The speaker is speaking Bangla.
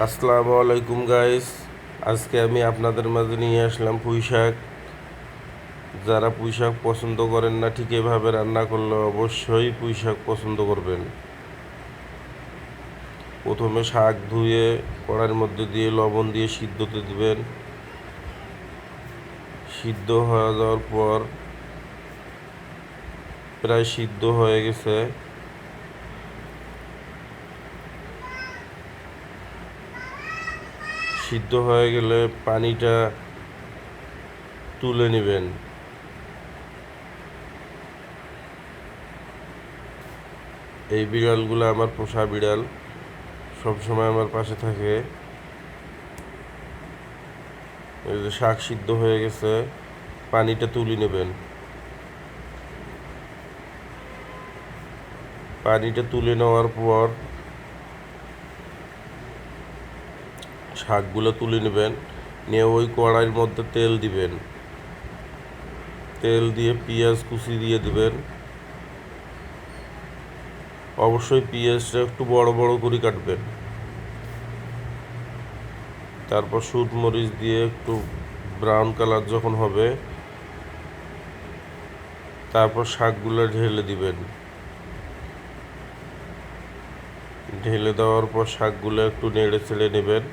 আসসালামু আলাইকুম গাইস। আজকে আমি আপনাদের মাঝে নিয়ে আসলাম পুঁই শাক। যারা পুঁই শাক পছন্দ করেন না, ঠিক এভাবে রান্না করলে অবশ্যই পুঁই শাক পছন্দ করবেন। প্রথমে শাক ধুয়ে কড়াইয়ের মধ্যে দিয়ে লবণ দিয়ে সিদ্ধতে দিবেন। সিদ্ধ হয়ে যাওয়ার পর প্রায় সিদ্ধ হয়ে গেছে, সিদ্ধ হয়ে গেলে পানিটা তুলে নেবেন। এই বিড়ালগুলো আমার পোষা বিড়াল, সবসময় আমার পাশে থাকে। এই যে শাক সিদ্ধ হয়ে গেছে, পানিটা তুলে নেবেন। পানিটা তুলে নেওয়ার পর শাকগুলো তুলে নেবেন, নিয়ে ওই কড়াইয়ের মধ্যে তেল দিবেন। তেল দিয়ে পেঁয়াজ কুচি দিয়ে দিবেন। অবশ্যই পেঁয়াজটা একটু বড় বড় করে কাটবেন। তারপর শুকনো মরিচ দিয়ে একটু ব্রাউন কালার যখন হবে, তারপর শাকগুলো ঢেলে দিবেন। ঢেলে দেওয়ার পর শাকগুলো একটু নেড়ে ছেড়ে নেবেন।